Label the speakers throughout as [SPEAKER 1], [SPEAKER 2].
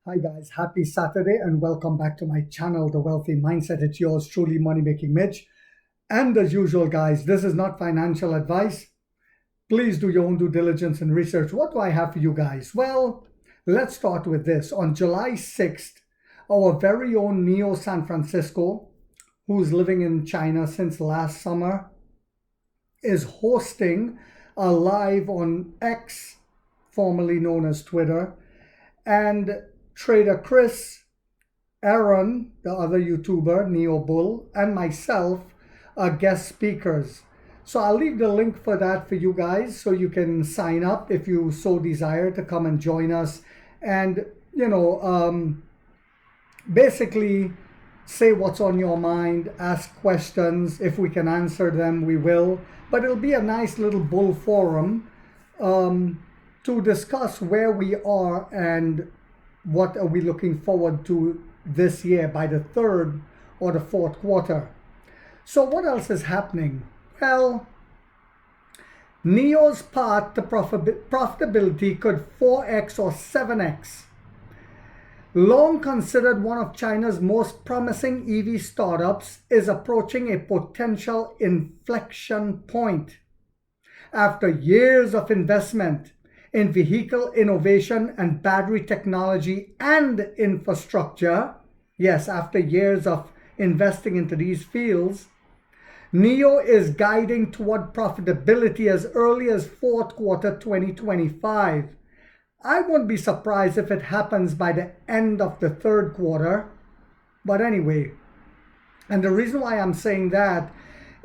[SPEAKER 1] Hi guys, happy Saturday and welcome back to my channel, The Wealthy Mindset. It's yours truly, Money Making Mitch. And as usual guys, this is not financial advice. Please do your own due diligence and research. What do I have for you guys? Well, let's start with this. On July 6th, our very own Neo San Francisco, who's living in China since last summer, is hosting a live on X, formerly known as Twitter, and Trader Chris, Aaron, the other YouTuber, Neo Bull, and myself are guest speakers. So I'll leave the link for that for you guys so you can sign up if you so desire to come and join us and, basically say what's on your mind, ask questions. If we can answer them, we will. But it'll be a nice little bull forum to discuss where we are and what are we looking forward to this year by the third or the fourth quarter. So what else is happening? Well, Neo's path to profitability could 4x or 7x. Long considered one of China's most promising EV startups is approaching a potential inflection point. After years of investment in vehicle innovation and battery technology and infrastructure, yes, after years of investing into these fields, Neo is guiding toward profitability as early as fourth quarter 2025. I won't be surprised if it happens by the end of the third quarter. But anyway, and the reason why I'm saying that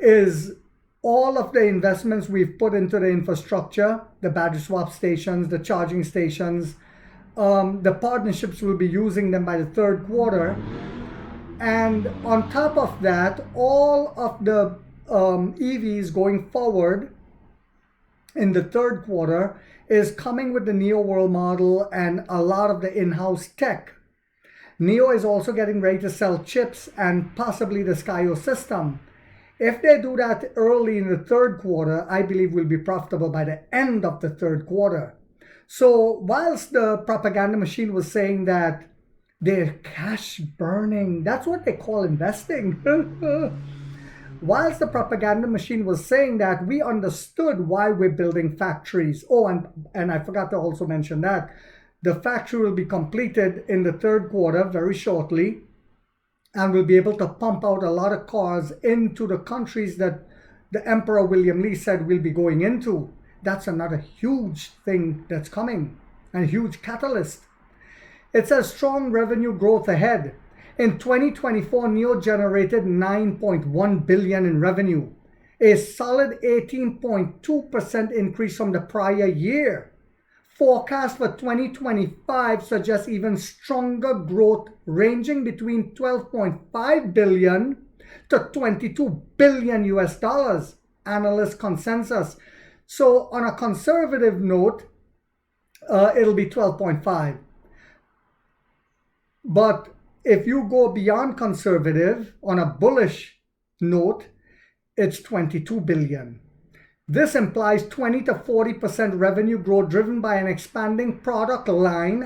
[SPEAKER 1] is all of the investments we've put into the infrastructure, the battery swap stations, the charging stations, the partnerships will be using them by the third quarter. And on top of that, all of the EVs going forward in the third quarter is coming with the Neo World model and a lot of the in-house tech. Neo is also getting ready to sell chips and possibly the Skyo system. If they do that early in the third quarter, I believe we'll be profitable by the end of the third quarter. So whilst the propaganda machine was saying that they're cash burning, that's what they call investing. Whilst the propaganda machine was saying that, we understood why we're building factories. Oh, and I forgot to also mention that the factory will be completed in the third quarter very shortly, and we'll be able to pump out a lot of cars into the countries that the Emperor William Lee said we'll be going into. That's another huge thing that's coming, and a huge catalyst. It says strong revenue growth ahead. In 2024, Neo generated $9.1 billion in revenue, a solid 18.2% increase from the prior year. Forecast for 2025 suggests even stronger growth, ranging between $12.5 billion to $22 billion US dollars, analyst consensus. So on a conservative note, it'll be 12.5. But if you go beyond conservative, on a bullish note, it's 22 billion. This implies 20 to 40% revenue growth driven by an expanding product line,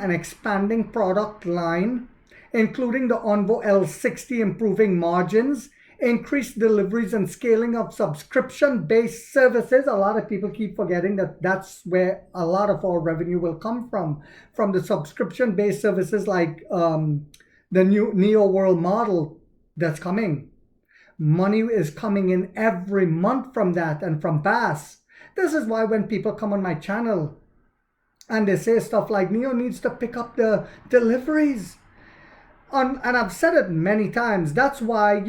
[SPEAKER 1] including the Onvo L60 improving margins, increased deliveries and scaling of subscription-based services. A lot of people keep forgetting that that's where a lot of our revenue will come from the subscription-based services like the new Neo World model that's coming. Money is coming in every month from that and from BAS. This is why when people come on my channel and they say stuff like Neo needs to pick up the deliveries, and I've said it many times. That's why,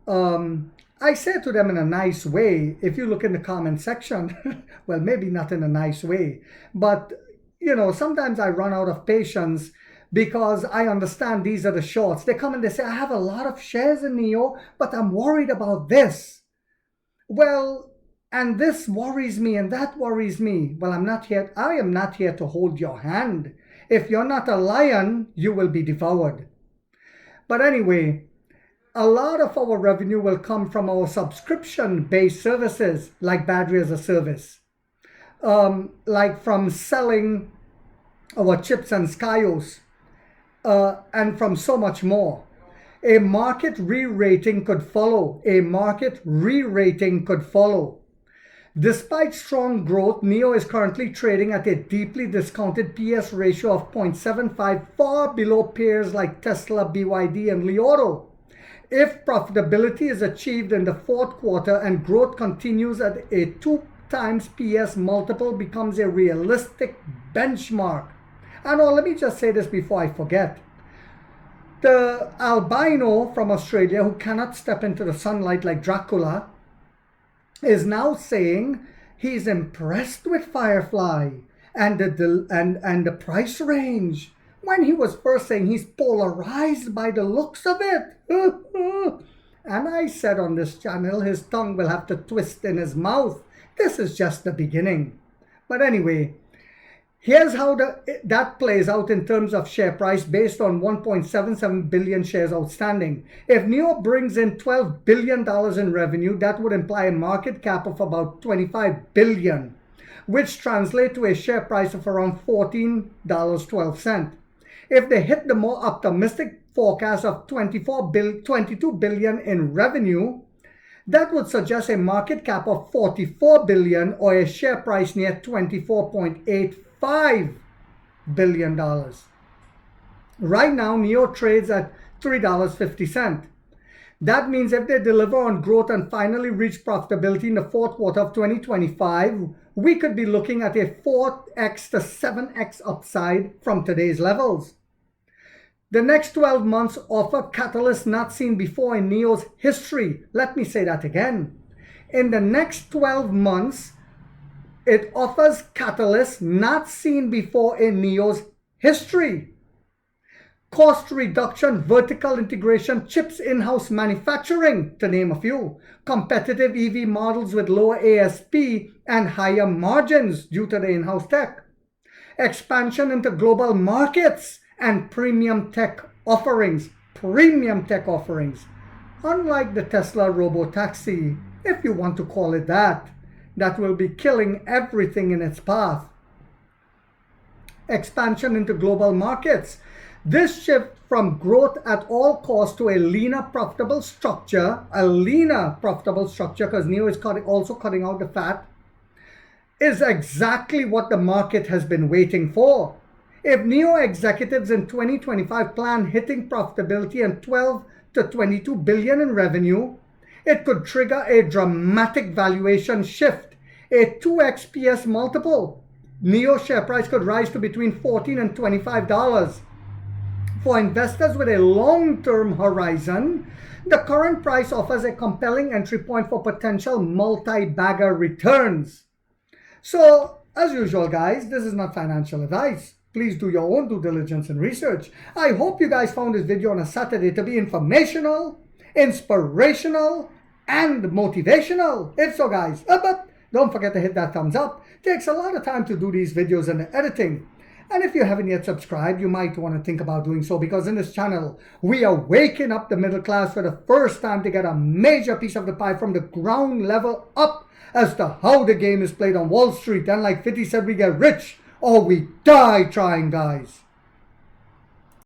[SPEAKER 1] I say to them in a nice way. If you look in the comment section, well, maybe not in a nice way, but sometimes I run out of patience because I understand these are the shorts. They come and they say, I have a lot of shares in Neo, but I'm worried about this. Well, and this worries me and that worries me. Well, I am not here to hold your hand. If you're not a lion, you will be devoured. But anyway, a lot of our revenue will come from our subscription-based services like battery as a service, like from selling our chips and Skyos, and from so much more. A market re-rating could follow. A market re-rating could follow. Despite strong growth, NIO is currently trading at a deeply discounted PS ratio of 0.75, far below peers like Tesla, BYD, and Li Auto. If profitability is achieved in the fourth quarter and growth continues at a 2 times PS multiple becomes a realistic benchmark. And let me just say this before I forget. The albino from Australia who cannot step into the sunlight like Dracula is now saying he's impressed with Firefly and the price range, when he was first saying he's polarized by the looks of it. And I said on this channel his tongue will have to twist in his mouth. This is just the beginning. But anyway, here's how that plays out in terms of share price based on 1.77 billion shares outstanding. If NIO brings in $12 billion in revenue, that would imply a market cap of about $25 billion, which translates to a share price of around $14.12. If they hit the more optimistic forecast of $22 billion in revenue, that would suggest a market cap of $44 billion or a share price near $24.85 billion. Right now, NIO trades at $3.50. That means if they deliver on growth and finally reach profitability in the fourth quarter of 2025, we could be looking at a 4x to 7x upside from today's levels. The next 12 months offer catalysts not seen before in NIO's history. Let me say that again. In the next 12 months, it offers catalysts not seen before in NIO's history. Cost reduction, vertical integration, chips in-house manufacturing, to name a few. Competitive EV models with lower ASP and higher margins due to the in-house tech. Expansion into global markets and premium tech offerings. Unlike the Tesla robotaxi, if you want to call it that will be killing everything in its path. Expansion into global markets. This shift from growth at all costs to a leaner, profitable structure, because NIO is also cutting out the fat, is exactly what the market has been waiting for. If NIO executives in 2025 plan hitting profitability and 12 to 22 billion in revenue, it could trigger a dramatic valuation shift, a 2x PS multiple. NIO share price could rise to between $14 and $25. For investors with a long-term horizon, the current price offers a compelling entry point for potential multi-bagger returns. So, as usual guys, this is not financial advice. Please do your own due diligence and research. I hope you guys found this video on a Saturday to be informational, inspirational, and motivational. If so guys, but don't forget to hit that thumbs up. It takes a lot of time to do these videos and the editing. And if you haven't yet subscribed, you might want to think about doing so, because in this channel, we are waking up the middle class for the first time to get a major piece of the pie from the ground level up as to how the game is played on Wall Street. And like 50 said, we get rich or we die trying, guys.